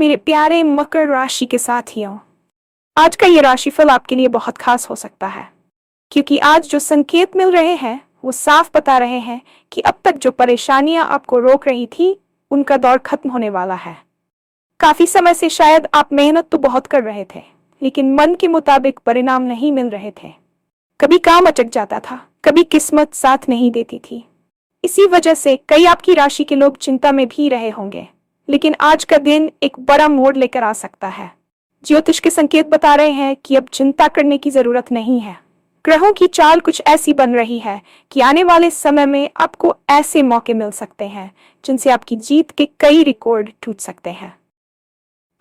मेरे प्यारे मकर राशि के साथियों, आज का ये राशिफल आपके लिए बहुत खास हो सकता है, क्योंकि आज जो संकेत मिल रहे हैं वो साफ बता रहे हैं कि अब तक जो परेशानियां आपको रोक रही थी उनका दौर खत्म होने वाला है। काफी समय से शायद आप मेहनत तो बहुत कर रहे थे, लेकिन मन के मुताबिक परिणाम नहीं मिल रहे थे। कभी काम अटक जाता था, कभी किस्मत साथ नहीं देती थी। इसी वजह से कई आपकी राशि के लोग चिंता में भी रहे होंगे, लेकिन आज का दिन एक बड़ा मोड़ लेकर आ सकता है। ज्योतिष के संकेत बता रहे हैं कि अब चिंता करने की जरूरत नहीं है। ग्रहों की चाल कुछ ऐसी बन रही है कि आने वाले समय में आपको ऐसे मौके मिल सकते हैं जिनसे आपकी जीत के कई रिकॉर्ड टूट सकते हैं।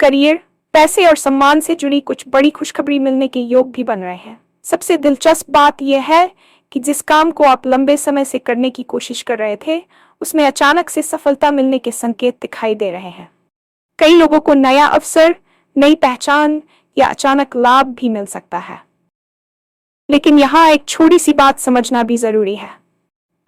करियर, पैसे और सम्मान से जुड़ी कुछ बड़ी खुशखबरी मिलने के योग भी बन रहे हैं। सबसे दिलचस्प बात यह है कि जिस काम को आप लंबे समय से करने की कोशिश कर रहे थे, उसमें अचानक से सफलता मिलने के संकेत दिखाई दे रहे हैं। कई लोगों को नया अवसर, नई पहचान या अचानक लाभ भी मिल सकता है। लेकिन यहाँ एक छोटी सी बात समझना भी जरूरी है।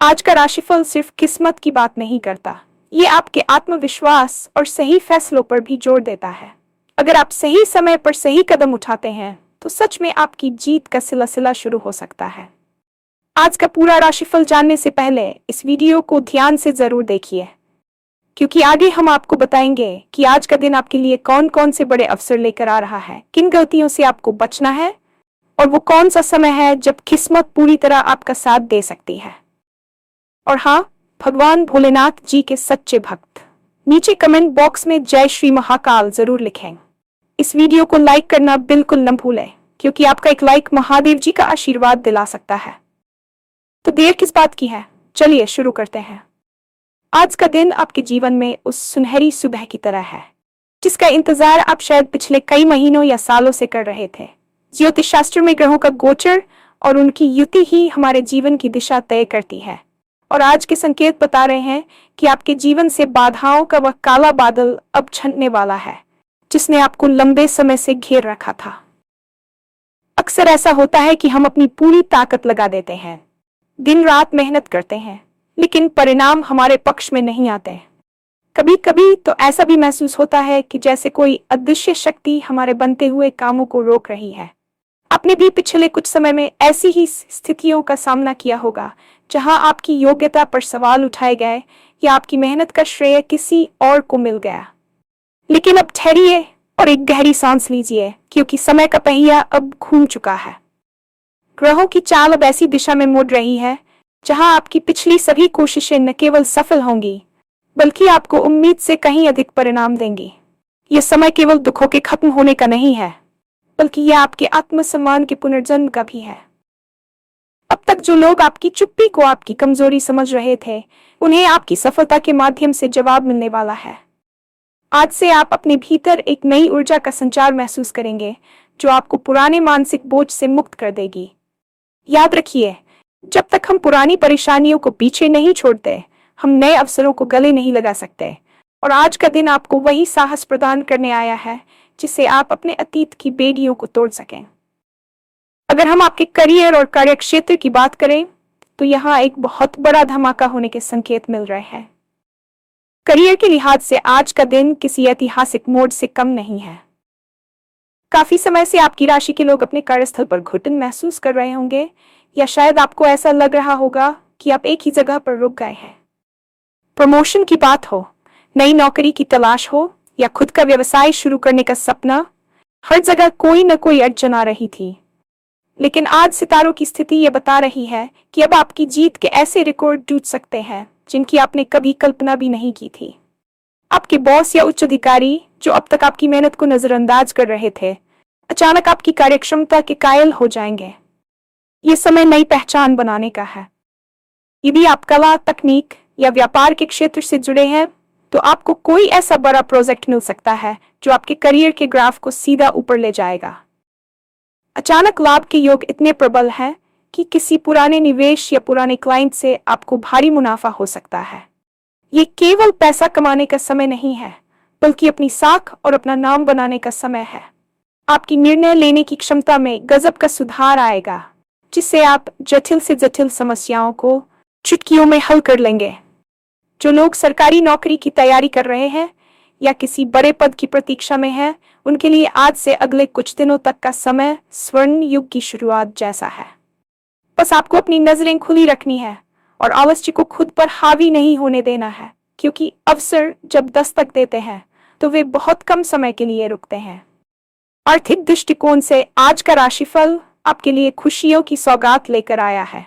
आज का राशिफल सिर्फ किस्मत की बात नहीं करता, ये आपके आत्मविश्वास और सही फैसलों पर भी जोर देता है। अगर आप सही समय पर सही कदम उठाते हैं तो सच में आपकी जीत का सिलसिला शुरू हो सकता है। आज का पूरा राशिफल जानने से पहले इस वीडियो को ध्यान से जरूर देखिए, क्योंकि आगे हम आपको बताएंगे कि आज का दिन आपके लिए कौन कौन से बड़े अवसर लेकर आ रहा है, किन गलतियों से आपको बचना है और वो कौन सा समय है जब किस्मत पूरी तरह आपका साथ दे सकती है। और हाँ, भगवान भोलेनाथ जी के सच्चे भक्त नीचे कमेंट बॉक्स में जय श्री महाकाल जरूर लिखें। इस वीडियो को लाइक करना बिल्कुल न भूलें, क्योंकि आपका एक लाइक महादेव जी का आशीर्वाद दिला सकता है। तो देर किस बात की है, चलिए शुरू करते हैं। आज का दिन आपके जीवन में उस सुनहरी सुबह की तरह है जिसका इंतजार आप शायद पिछले कई महीनों या सालों से कर रहे थे। ज्योतिष शास्त्र में ग्रहों का गोचर और उनकी युति ही हमारे जीवन की दिशा तय करती है, और आज के संकेत बता रहे हैं कि आपके जीवन से बाधाओं का वह काला बादल अब छंटने वाला है जिसने आपको लंबे समय से घेर रखा था। अक्सर ऐसा होता है कि हम अपनी पूरी ताकत लगा देते हैं, दिन रात मेहनत करते हैं, लेकिन परिणाम हमारे पक्ष में नहीं आते। कभी कभी तो ऐसा भी महसूस होता है कि जैसे कोई अदृश्य शक्ति हमारे बनते हुए कामों को रोक रही है। आपने भी पिछले कुछ समय में ऐसी ही स्थितियों का सामना किया होगा जहां आपकी योग्यता पर सवाल उठाए गए या आपकी मेहनत का श्रेय किसी और को मिल गया। लेकिन अब ठहरिए और एक गहरी सांस लीजिए, क्योंकि समय का पहिया अब घूम चुका है। ग्रहों की चाल अब ऐसी दिशा में मुड़ रही है जहां आपकी पिछली सभी कोशिशें न केवल सफल होंगी, बल्कि आपको उम्मीद से कहीं अधिक परिणाम देंगी। यह समय केवल दुखों के खत्म होने का नहीं है, बल्कि यह आपके आत्मसम्मान के पुनर्जन्म का भी है। अब तक जो लोग आपकी चुप्पी को आपकी कमजोरी समझ रहे थे, उन्हें आपकी सफलता के माध्यम से जवाब मिलने वाला है। आज से आप अपने भीतर एक नई ऊर्जा का संचार महसूस करेंगे जो आपको पुराने मानसिक बोझ से मुक्त कर देगी। याद रखिए, जब तक हम पुरानी परेशानियों को पीछे नहीं छोड़ते, हम नए अवसरों को गले नहीं लगा सकते। और आज का दिन आपको वही साहस प्रदान करने आया है जिससे आप अपने अतीत की बेड़ियों को तोड़ सकें। अगर हम आपके करियर और कार्य क्षेत्र की बात करें तो यहाँ एक बहुत बड़ा धमाका होने के संकेत मिल रहे हैं। करियर के लिहाज से आज का दिन किसी ऐतिहासिक मोड़ से कम नहीं है। काफी समय से आपकी राशि के लोग अपने कार्यस्थल पर घुटन महसूस कर रहे होंगे, या शायद आपको ऐसा लग रहा होगा कि आप एक ही जगह पर रुक गए हैं। प्रमोशन की बात हो, नई नौकरी की तलाश हो, या खुद का व्यवसाय शुरू करने का सपना, हर जगह कोई न कोई अड़चन आ रही थी। लेकिन आज सितारों की स्थिति यह बता रही है कि अब आपकी जीत के ऐसे रिकॉर्ड टूट सकते हैं जिनकी आपने कभी कल्पना भी नहीं की थी। आपके बॉस या उच्च अधिकारी जो अब तक आपकी मेहनत को नजरअंदाज कर रहे थे, अचानक आपकी कार्यक्षमता के कायल हो जाएंगे। ये समय नई पहचान बनाने का है। यदि आप कला, तकनीक या व्यापार के क्षेत्र से जुड़े हैं तो आपको कोई ऐसा बड़ा प्रोजेक्ट मिल सकता है जो आपके करियर के ग्राफ को सीधा ऊपर ले जाएगा। अचानक लाभ के योग इतने प्रबल हैं कि किसी पुराने निवेश या पुराने क्लाइंट से आपको भारी मुनाफा हो सकता है। ये केवल पैसा कमाने का समय नहीं है, बल्कि अपनी साख और अपना नाम बनाने का समय है। आपकी निर्णय लेने की क्षमता में गजब का सुधार आएगा, जिससे आप जटिल से जटिल समस्याओं को चुटकियों में हल कर लेंगे। जो लोग सरकारी नौकरी की तैयारी कर रहे हैं या किसी बड़े पद की प्रतीक्षा में हैं, उनके लिए आज से अगले कुछ दिनों तक का समय स्वर्ण युग की शुरुआत जैसा है। बस आपको अपनी नजरें खुली रखनी है और आलस्य को खुद पर हावी नहीं होने देना है, क्योंकि अवसर जब दस्तक देते हैं तो वे बहुत कम समय के लिए रुकते हैं। आर्थिक दृष्टिकोण से आज का राशिफल आपके लिए खुशियों की सौगात लेकर आया है।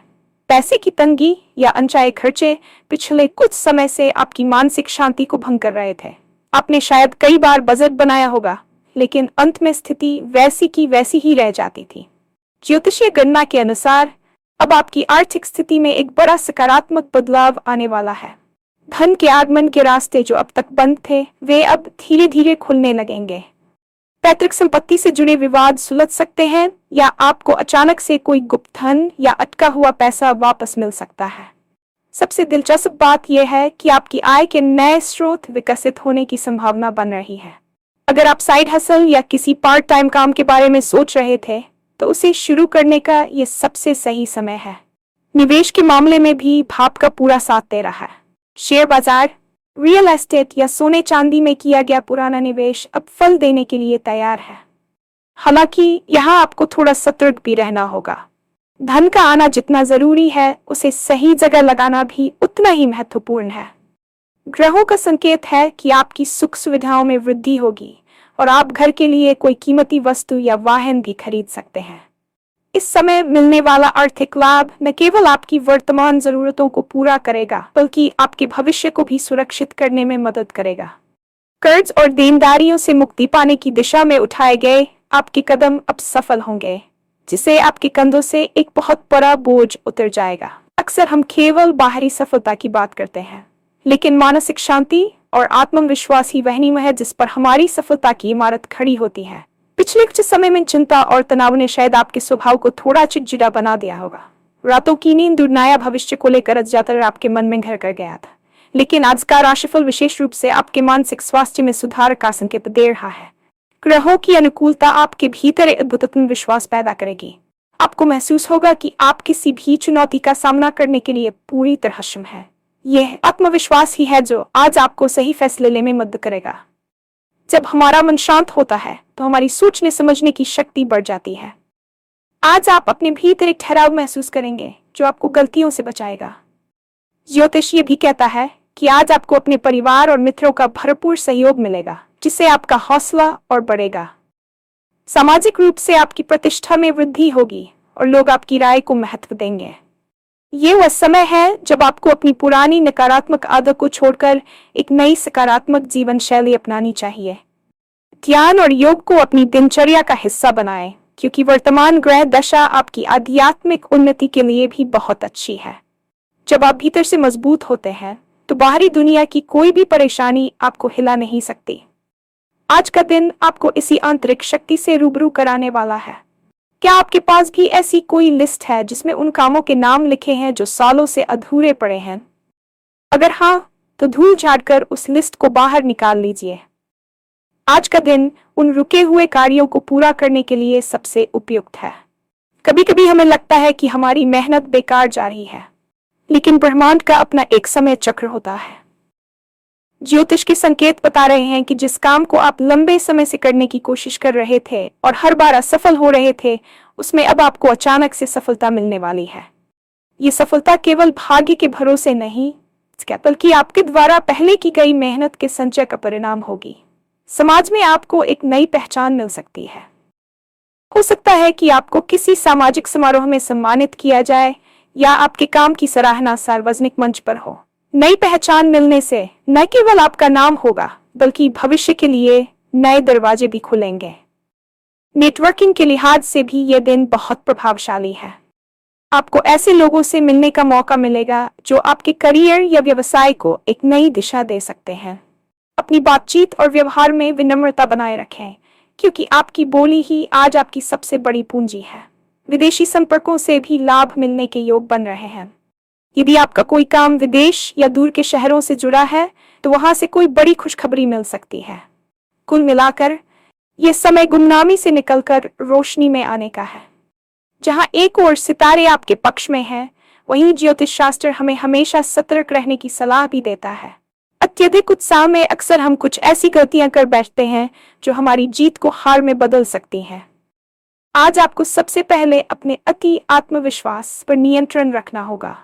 पैसे की तंगी या अनचाहे खर्चे पिछले कुछ समय से आपकी मानसिक शांति को भंग कर रहे थे। आपने शायद कई बार बजट बनाया होगा, लेकिन अंत में स्थिति वैसी की वैसी ही रह जाती थी। ज्योतिषीय गणना के अनुसार अब आपकी आर्थिक स्थिति में एक बड़ा सकारात्मक बदलाव आने वाला है। धन के आगमन के रास्ते जो अब तक बंद थे, वे अब धीरे धीरे खुलने लगेंगे। पैतृक संपत्ति से जुड़े विवाद सुलझ सकते हैं या आपको अचानक से कोई गुप्त धन या अटका हुआ पैसा वापस मिल सकता है। सबसे दिलचस्प बात यह है कि आपकी आय के नए स्रोत विकसित होने की संभावना बन रही है। अगर आप साइड हसल या किसी पार्ट टाइम काम के बारे में सोच रहे थे, तो उसे शुरू करने का यह सबसे सही समय है। निवेश के मामले में भी भाप का पूरा साथ दे रहा है। शेयर बाजार, रियल एस्टेट या सोने चांदी में किया गया पुराना निवेश अब फल देने के लिए तैयार है। हालांकि यहाँ आपको थोड़ा सतर्क भी रहना होगा। धन का आना जितना जरूरी है, उसे सही जगह लगाना भी उतना ही महत्वपूर्ण है। ग्रहों का संकेत है कि आपकी सुख सुविधाओं में वृद्धि होगी और आप घर के लिए कोई कीमती वस्तु या वाहन भी खरीद सकते हैं। इस समय मिलने वाला आर्थिक लाभ न केवल आपकी वर्तमान जरूरतों को पूरा करेगा, बल्कि आपके भविष्य को भी सुरक्षित करने में मदद करेगा। कर्ज और देनदारियों से मुक्ति पाने की दिशा में उठाए गए आपके कदम अब सफल होंगे, जिससे आपके कंधों से एक बहुत बड़ा बोझ उतर जाएगा। अक्सर हम केवल बाहरी सफलता की बात करते हैं, लेकिन मानसिक शांति और आत्मविश्वास ही वह नींव है जिस पर हमारी सफलता की इमारत खड़ी होती है। पिछले कुछ समय में चिंता और तनाव ने शायद आपके स्वभाव को थोड़ा चिड़चिड़ा बना दिया होगा। रातों की नींद दुर्नाया भविष्य को लेकर ज्यादातर आपके मन में घर कर गया था, लेकिन आज का राशिफल विशेष रूप से आपके मानसिक स्वास्थ्य में सुधार का संकेत दे रहा है। ग्रहों की अनुकूलता आपके भीतर एक अद्भुत आत्मविश्वास पैदा करेगी। आपको महसूस होगा कि आप किसी भी चुनौती का सामना करने के लिए पूरी तरह सक्षम है। यह आत्मविश्वास ही है जो आज आपको सही फैसले लेने में मदद करेगा। जब हमारा मन शांत होता है, तो हमारी सोचने समझने की शक्ति बढ़ जाती है। आज आप अपने भीतर एक ठहराव महसूस करेंगे जो आपको गलतियों से बचाएगा। ज्योतिष ये भी कहता है कि आज आपको अपने परिवार और मित्रों का भरपूर सहयोग मिलेगा, जिससे आपका हौसला और बढ़ेगा। सामाजिक रूप से आपकी प्रतिष्ठा में वृद्धि होगी और लोग आपकी राय को महत्व देंगे। ये वह समय है जब आपको अपनी पुरानी नकारात्मक आदत को छोड़कर एक नई सकारात्मक जीवन शैली अपनानी चाहिए। ध्यान और योग को अपनी दिनचर्या का हिस्सा बनाएं, क्योंकि वर्तमान ग्रह दशा आपकी आध्यात्मिक उन्नति के लिए भी बहुत अच्छी है। जब आप भीतर से मजबूत होते हैं, तो बाहरी दुनिया की कोई भी परेशानी आपको हिला नहीं सकती। आज का दिन आपको इसी आंतरिक शक्ति से रूबरू कराने वाला है। क्या आपके पास भी ऐसी कोई लिस्ट है जिसमें उन कामों के नाम लिखे हैं जो सालों से अधूरे पड़े हैं? अगर हाँ, तो धूल झाड़कर उस लिस्ट को बाहर निकाल लीजिए। आज का दिन उन रुके हुए कार्यों को पूरा करने के लिए सबसे उपयुक्त है। कभी कभी हमें लगता है कि हमारी मेहनत बेकार जा रही है, लेकिन ब्रह्मांड का अपना एक समय चक्र होता है। ज्योतिष के संकेत बता रहे हैं कि जिस काम को आप लंबे समय से करने की कोशिश कर रहे थे और हर बार असफल हो रहे थे, उसमें अब आपको अचानक से सफलता मिलने वाली है। ये सफलता केवल भाग्य के भरोसे नहीं, बल्कि आपके द्वारा पहले की गई मेहनत के संचय का परिणाम होगी। समाज में आपको एक नई पहचान मिल सकती है। हो सकता है कि आपको किसी सामाजिक समारोह में सम्मानित किया जाए या आपके काम की सराहना सार्वजनिक मंच पर हो। नई पहचान मिलने से न केवल आपका नाम होगा, बल्कि भविष्य के लिए नए दरवाजे भी खुलेंगे। नेटवर्किंग के लिहाज से भी यह दिन बहुत प्रभावशाली है। आपको ऐसे लोगों से मिलने का मौका मिलेगा जो आपके करियर या व्यवसाय को एक नई दिशा दे सकते हैं। अपनी बातचीत और व्यवहार में विनम्रता बनाए रखें, क्योंकि आपकी बोली ही आज आपकी सबसे बड़ी पूंजी है। विदेशी संपर्कों से भी लाभ मिलने के योग बन रहे हैं। यदि आपका कोई काम विदेश या दूर के शहरों से जुड़ा है, तो वहां से कोई बड़ी खुशखबरी मिल सकती है। कुल मिलाकर यह समय गुमनामी से निकलकर रोशनी में आने का है। जहां एक ओर सितारे आपके पक्ष में हैं, वहीं ज्योतिष शास्त्र हमें हमेशा सतर्क रहने की सलाह भी देता है। अत्यधिक उत्साह में अक्सर हम कुछ ऐसी गलतियां कर बैठते हैं जो हमारी जीत को हार में बदल सकती हैं। आज आपको सबसे पहले अपने अति आत्मविश्वास पर नियंत्रण रखना होगा।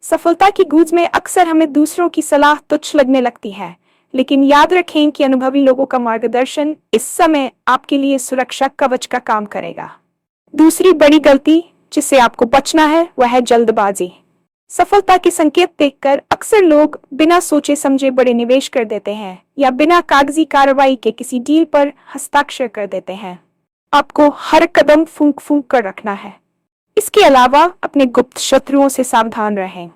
सफलता की गूंज में अक्सर हमें दूसरों की सलाह तुच्छ लगने लगती है, लेकिन याद रखें कि अनुभवी लोगों का मार्गदर्शन इस समय आपके लिए सुरक्षा कवच का काम करेगा। दूसरी बड़ी गलती जिससे आपको बचना है वह है जल्दबाजी। सफलता के संकेत देखकर अक्सर लोग बिना सोचे समझे बड़े निवेश कर देते हैं या बिना कागजी कार्रवाई के किसी डील पर हस्ताक्षर कर देते हैं। आपको हर कदम फूंक फूंक कर रखना है। इसके अलावा अपने गुप्त शत्रुओं से सावधान रहें।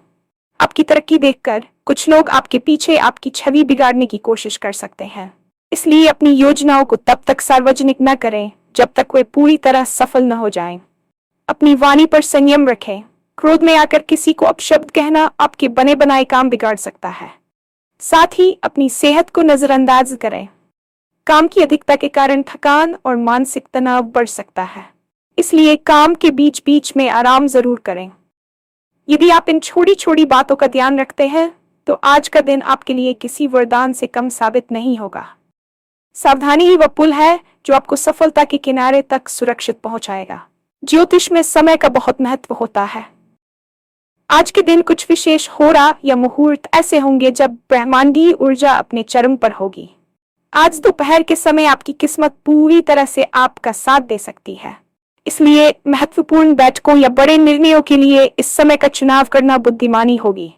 आपकी तरक्की देखकर कुछ लोग आपके पीछे आपकी छवि बिगाड़ने की कोशिश कर सकते हैं, इसलिए अपनी योजनाओं को तब तक सार्वजनिक न करें जब तक वे पूरी तरह सफल न हो जाएं। अपनी वाणी पर संयम रखें। क्रोध में आकर किसी को अपशब्द कहना आपके बने बनाए काम बिगाड़ सकता है। साथ ही अपनी सेहत को नजरअंदाज करें। काम की अधिकता के कारण थकान और मानसिक तनाव बढ़ सकता है, इसलिए काम के बीच बीच में आराम जरूर करें। यदि आप इन छोटी छोटी बातों का ध्यान रखते हैं तो आज का दिन आपके लिए किसी वरदान से कम साबित नहीं होगा। सावधानी ही वह पुल है जो आपको सफलता के किनारे तक सुरक्षित पहुंचाएगा। ज्योतिष में समय का बहुत महत्व होता है। आज के दिन कुछ विशेष होरा या मुहूर्त ऐसे होंगे जब ब्रह्मांडीय ऊर्जा अपने चरम पर होगी। आज दोपहर के समय आपकी किस्मत पूरी तरह से आपका साथ दे सकती है, इसलिए महत्वपूर्ण बैठकों या बड़े निर्णयों के लिए इस समय का चुनाव करना बुद्धिमानी होगी।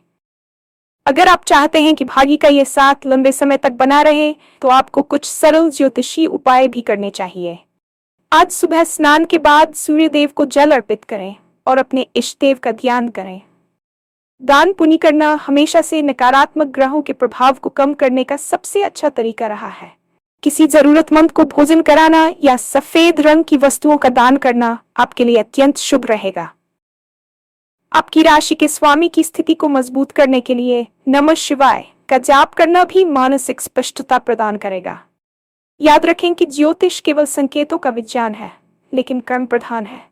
अगर आप चाहते हैं कि भाग्य का यह साथ लंबे समय तक बना रहे तो आपको कुछ सरल ज्योतिषीय उपाय भी करने चाहिए। आज सुबह स्नान के बाद सूर्य देव को जल अर्पित करें और अपने इष्ट देव का ध्यान करें। दान पुण्य करना हमेशा से नकारात्मक ग्रहों के प्रभाव को कम करने का सबसे अच्छा तरीका रहा है। किसी जरूरतमंद को भोजन कराना या सफेद रंग की वस्तुओं का दान करना आपके लिए अत्यंत शुभ रहेगा। आपकी राशि के स्वामी की स्थिति को मजबूत करने के लिए नमः शिवाय का जाप करना भी मानसिक स्पष्टता प्रदान करेगा। याद रखें कि ज्योतिष केवल संकेतों का विज्ञान है, लेकिन कर्म प्रधान है।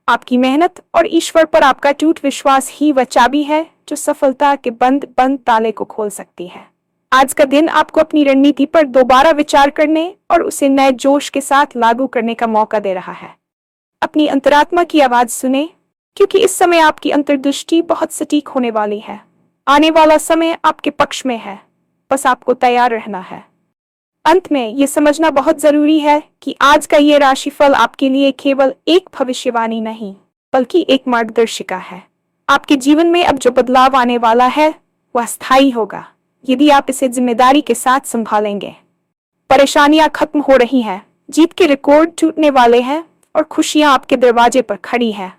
आपकी मेहनत और ईश्वर पर आपका टूट विश्वास ही वह चाबी है जो सफलता के बंद ताले को खोल सकती है। आज का दिन आपको अपनी रणनीति पर दोबारा विचार करने और उसे नए जोश के साथ लागू करने का मौका दे रहा है। अपनी अंतरात्मा की आवाज सुने, क्योंकि इस समय आपकी अंतर्दृष्टि बहुत सटीक होने वाली है। आने वाला समय आपके पक्ष में है, बस आपको तैयार रहना है। अंत में ये समझना बहुत जरूरी है कि आज का ये राशिफल आपके लिए केवल एक भविष्यवाणी नहीं, बल्कि एक मार्गदर्शिका है। आपके जीवन में अब जो बदलाव आने वाला है वह स्थायी होगा, यदि आप इसे जिम्मेदारी के साथ संभालेंगे। परेशानियां खत्म हो रही हैं, जीत के रिकॉर्ड टूटने वाले हैं और खुशियां आपके दरवाजे पर खड़ी हैं।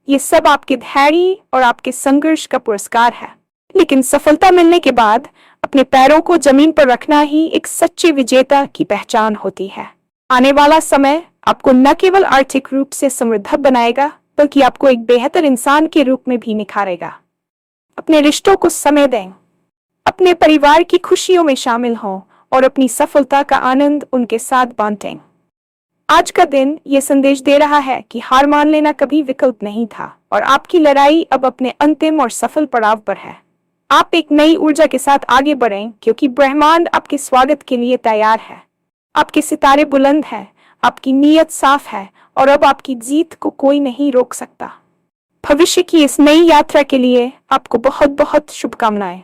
ये सब आपके धैर्य और आपके संघर्ष का पुरस्कार है। लेकिन सफलता मिलने के बाद अपने पैरों को जमीन पर रखना ही एक सच्चे विजेता की पहचान होती है। आने वाला समय आपको न केवल आर्थिक रूप से समृद्ध बनाएगा, बल्कि आपको एक बेहतर इंसान के रूप में भी निखारेगा। अपने रिश्तों को समय दें, अपने परिवार की खुशियों में शामिल हों और अपनी सफलता का आनंद उनके साथ बांटें। आज का दिन ये संदेश दे रहा है कि हार मान लेना कभी विकल्प नहीं था और आपकी लड़ाई अब अपने अंतिम और सफल पड़ाव पर है। आप एक नई ऊर्जा के साथ आगे बढ़ें, क्योंकि ब्रह्मांड आपके स्वागत के लिए तैयार है। आपके सितारे बुलंद हैं, आपकी नीयत साफ है और अब आपकी जीत को कोई नहीं रोक सकता। भविष्य की इस नई यात्रा के लिए आपको बहुत बहुत शुभकामनाएं।